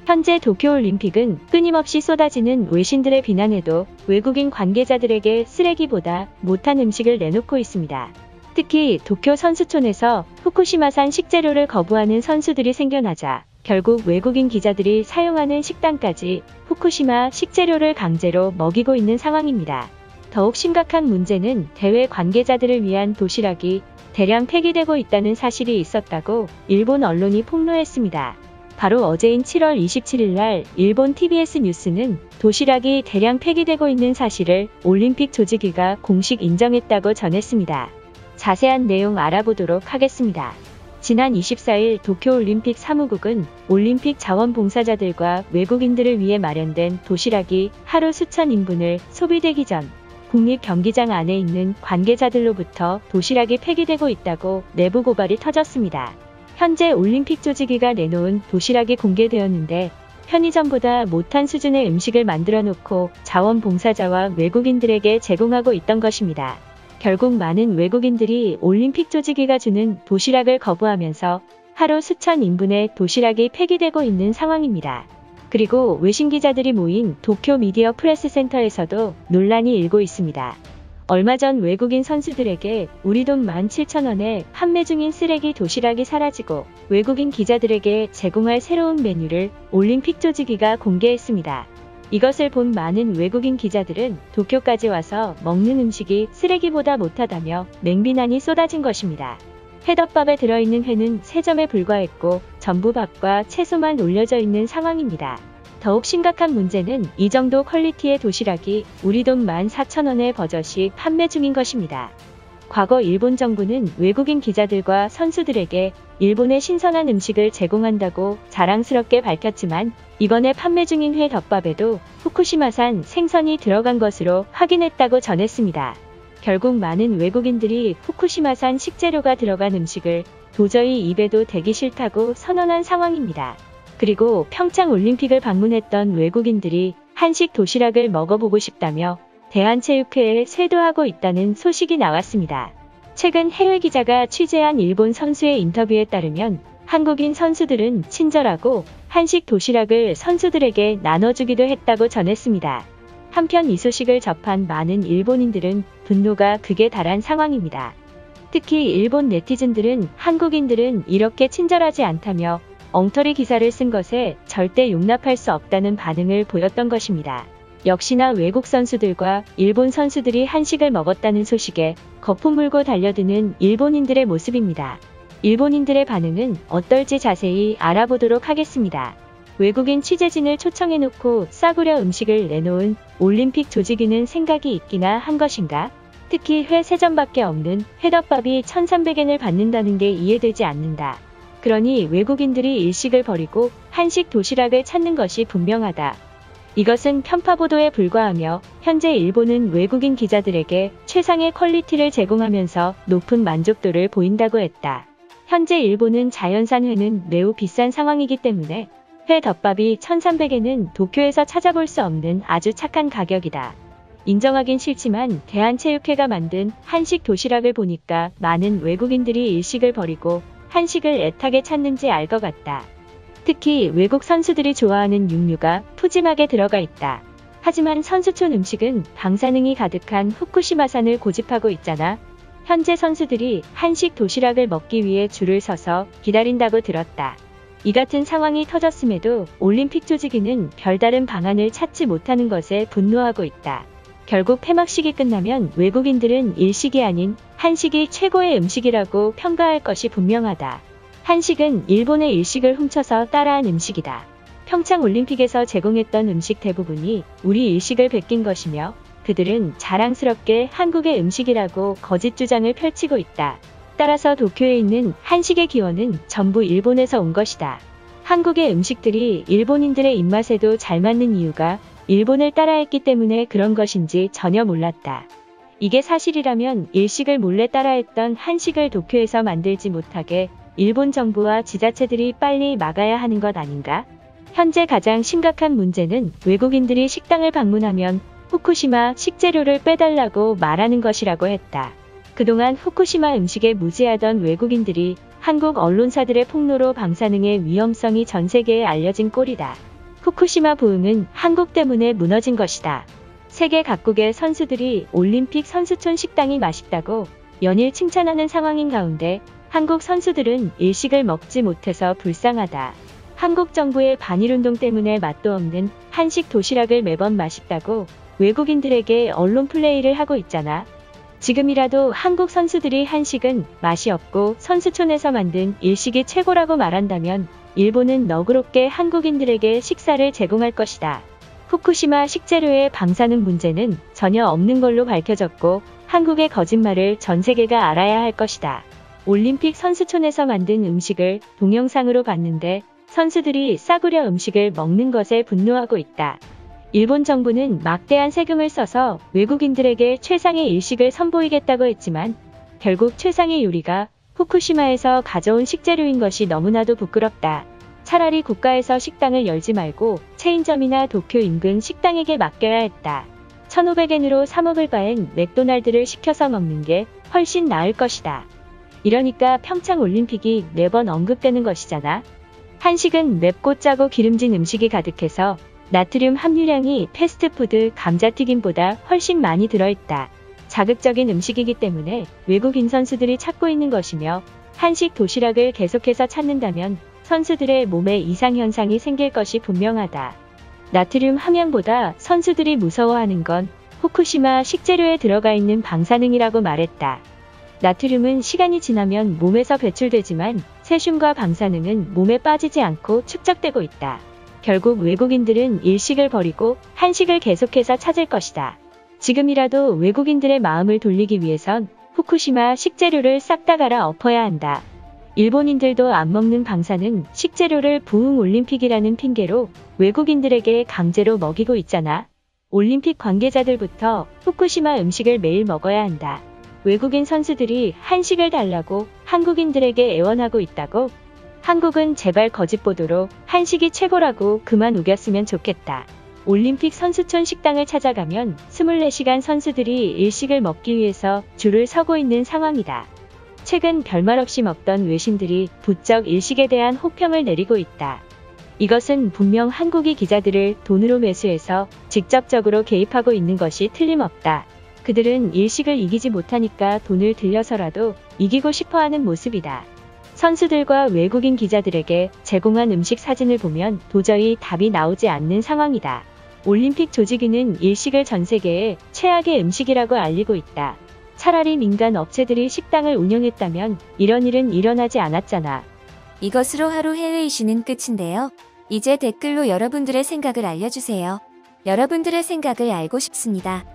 현재 도쿄올림픽은 끊임없이 쏟아지는 외신들의 비난에도 외국인 관계자들에게 쓰레기보다 못한 음식을 내놓고 있습니다. 특히 도쿄 선수촌에서 후쿠시마산 식재료를 거부하는 선수들이 생겨나자 결국 외국인 기자들이 사용하는 식당까지 후쿠시마 식재료를 강제로 먹이고 있는 상황입니다. 더욱 심각한 문제는 대회 관계자들을 위한 도시락이 대량 폐기되고 있다는 사실이 있었다고 일본 언론이 폭로했습니다. 바로 어제인 7월 27일 날 일본 TBS 뉴스는 도시락이 대량 폐기되고 있는 사실을 올림픽 조직위가 공식 인정했다고 전했습니다. 자세한 내용 알아보도록 하겠습니다. 지난 24일 도쿄올림픽 사무국은 올림픽 자원봉사자들과 외국인들을 위해 마련된 도시락이 하루 수천 인분을 소비되기 전 국립경기장 안에 있는 관계자들로부터 도시락이 폐기되고 있다고 내부 고발이 터졌습니다. 현재 올림픽 조직위가 내놓은 도시락이 공개되었는데 편의점보다 못한 수준의 음식을 만들어 놓고 자원봉사자와 외국인들에게 제공하고 있던 것입니다. 결국 많은 외국인들이 올림픽 조직위가 주는 도시락을 거부하면서 하루 수천 인분의 도시락이 폐기되고 있는 상황입니다. 그리고 외신 기자들이 모인 도쿄 미디어 프레스 센터에서도 논란이 일고 있습니다. 얼마 전 외국인 선수들에게 우리 돈 17,000원에 판매 중인 쓰레기 도시락이 사라지고 외국인 기자들에게 제공할 새로운 메뉴를 올림픽 조직위가 공개했습니다. 이것을 본 많은 외국인 기자들은 도쿄까지 와서 먹는 음식이 쓰레기보다 못하다며 맹비난이 쏟아진 것입니다. 회덮밥에 들어있는 회는 3점에 불과했고 전부밥과 채소만 올려져 있는 상황입니다. 더욱 심각한 문제는 이 정도 퀄리티의 도시락이 우리 돈 14,000원의 버젓이 판매 중인 것입니다. 과거 일본 정부는 외국인 기자들과 선수들에게 일본의 신선한 음식을 제공한다고 자랑스럽게 밝혔지만 이번에 판매 중인 회 덮밥에도 후쿠시마산 생선이 들어간 것으로 확인했다고 전했습니다. 결국 많은 외국인들이 후쿠시마산 식재료가 들어간 음식을 도저히 입에도 대기 싫다고 선언한 상황입니다. 그리고 평창 올림픽을 방문했던 외국인들이 한식 도시락을 먹어보고 싶다며 대한체육회에 쇄도하고 있다는 소식이 나왔습니다. 최근 해외 기자가 취재한 일본 선수의 인터뷰에 따르면 한국인 선수들은 친절하고 한식 도시락을 선수들에게 나눠주기도 했다고 전했습니다. 한편 이 소식을 접한 많은 일본인들은 분노가 극에 달한 상황입니다. 특히 일본 네티즌들은 한국인들은 이렇게 친절하지 않다며 엉터리 기사를 쓴 것에 절대 용납할 수 없다는 반응을 보였던 것입니다. 역시나 외국 선수들과 일본 선수들이 한식을 먹었다는 소식에 거품 물고 달려드는 일본인들의 모습입니다. 일본인들의 반응은 어떨지 자세히 알아보도록 하겠습니다. 외국인 취재진을 초청해놓고 싸구려 음식을 내놓은 올림픽 조직위는 생각이 있기나 한 것인가? 특히 회 3점밖에 없는 회덮밥이 1,300엔을 받는다는 게 이해되지 않는다. 그러니 외국인들이 일식을 버리고 한식 도시락을 찾는 것이 분명하다. 이것은 편파 보도에 불과하며 현재 일본은 외국인 기자들에게 최상의 퀄리티를 제공하면서 높은 만족도를 보인다고 했다. 현재 일본은 자연산 회는 매우 비싼 상황이기 때문에 회 덮밥이 1,300엔은 도쿄에서 찾아볼 수 없는 아주 착한 가격이다. 인정하긴 싫지만 대한체육회가 만든 한식 도시락을 보니까 많은 외국인들이 일식을 버리고 한식을 애타게 찾는지 알 것 같다. 특히 외국 선수들이 좋아하는 육류가 푸짐하게 들어가 있다. 하지만 선수촌 음식은 방사능이 가득한 후쿠시마산을 고집하고 있잖아. 현재 선수들이 한식 도시락을 먹기 위해 줄을 서서 기다린다고 들었다. 이 같은 상황이 터졌음에도 올림픽 조직위는 별다른 방안을 찾지 못하는 것에 분노하고 있다. 결국 폐막식이 끝나면 외국인들은 일식이 아닌 한식이 최고의 음식이라고 평가할 것이 분명하다. 한식은 일본의 일식을 훔쳐서 따라한 음식이다. 평창 올림픽에서 제공했던 음식 대부분이 우리 일식을 베낀 것이며 그들은 자랑스럽게 한국의 음식이라고 거짓 주장을 펼치고 있다. 따라서 도쿄에 있는 한식의 기원은 전부 일본에서 온 것이다. 한국의 음식들이 일본인들의 입맛에도 잘 맞는 이유가 일본을 따라했기 때문에 그런 것인지 전혀 몰랐다. 이게 사실이라면 일식을 몰래 따라했던 한식을 도쿄에서 만들지 못하게 일본 정부와 지자체들이 빨리 막아야 하는 것 아닌가? 현재 가장 심각한 문제는 외국인들이 식당을 방문하면 후쿠시마 식재료를 빼달라고 말하는 것이라고 했다. 그동안 후쿠시마 음식에 무지하던 외국인들이 한국 언론사들의 폭로로 방사능의 위험성이 전 세계에 알려진 꼴이다. 후쿠시마 부흥은 한국 때문에 무너진 것이다. 세계 각국의 선수들이 올림픽 선수촌 식당이 맛있다고 연일 칭찬하는 상황인 가운데 한국 선수들은 일식을 먹지 못해서 불쌍하다. 한국 정부의 반일운동 때문에 맛도 없는 한식 도시락을 매번 맛있다고 외국인들에게 언론 플레이를 하고 있잖아. 지금이라도 한국 선수들이 한식은 맛이 없고 선수촌에서 만든 일식이 최고라고 말한다면 일본은 너그럽게 한국인들에게 식사를 제공할 것이다. 후쿠시마 식재료의 방사능 문제는 전혀 없는 걸로 밝혀졌고 한국의 거짓말을 전 세계가 알아야 할 것이다. 올림픽 선수촌에서 만든 음식을 동영상으로 봤는데 선수들이 싸구려 음식을 먹는 것에 분노하고 있다. 일본 정부는 막대한 세금을 써서 외국인들에게 최상의 일식을 선보이겠다고 했지만 결국 최상의 요리가 후쿠시마에서 가져온 식재료인 것이 너무나도 부끄럽다. 차라리 국가에서 식당을 열지 말고 체인점이나 도쿄 인근 식당에게 맡겨야 했다. 1,500엔으로 사 먹을 바엔 맥도날드를 시켜서 먹는 게 훨씬 나을 것이다. 이러니까 평창 올림픽이 매번 언급되는 것이잖아. 한식은 맵고 짜고 기름진 음식이 가득해서 나트륨 함유량이 패스트푸드 감자튀김보다 훨씬 많이 들어있다. 자극적인 음식이기 때문에 외국인 선수들이 찾고 있는 것이며 한식 도시락을 계속해서 찾는다면 선수들의 몸에 이상현상이 생길 것이 분명하다. 나트륨 함량보다 선수들이 무서워하는 건 후쿠시마 식재료에 들어가 있는 방사능이라고 말했다. 나트륨은 시간이 지나면 몸에서 배출되지만 세슘과 방사능은 몸에 빠지지 않고 축적되고 있다. 결국 외국인들은 일식을 버리고 한식을 계속해서 찾을 것이다. 지금이라도 외국인들의 마음을 돌리기 위해선 후쿠시마 식재료를 싹 다 갈아 엎어야 한다. 일본인들도 안 먹는 방사능 식재료를 부흥 올림픽이라는 핑계로 외국인들에게 강제로 먹이고 있잖아. 올림픽 관계자들부터 후쿠시마 음식을 매일 먹어야 한다. 외국인 선수들이 한식을 달라고 한국인들에게 애원하고 있다고? 한국은 제발 거짓 보도로 한식이 최고라고 그만 우겼으면 좋겠다. 올림픽 선수촌 식당을 찾아가면 24시간 선수들이 일식을 먹기 위해서 줄을 서고 있는 상황이다. 최근 별말 없이 먹던 외신들이 부쩍 일식에 대한 호평을 내리고 있다. 이것은 분명 한국이 기자들을 돈으로 매수해서 직접적으로 개입하고 있는 것이 틀림없다. 그들은 일식을 이기지 못하니까 돈을 들여서라도 이기고 싶어하는 모습이다. 선수들과 외국인 기자들에게 제공한 음식 사진을 보면 도저히 답이 나오지 않는 상황이다. 올림픽 조직위는 일식을 전 세계의 최악의 음식이라고 알리고 있다. 차라리 민간 업체들이 식당을 운영했다면 이런 일은 일어나지 않았잖아. 이것으로 하루 해외 이슈는 끝인데요. 이제 댓글로 여러분들의 생각을 알려주세요. 여러분들의 생각을 알고 싶습니다.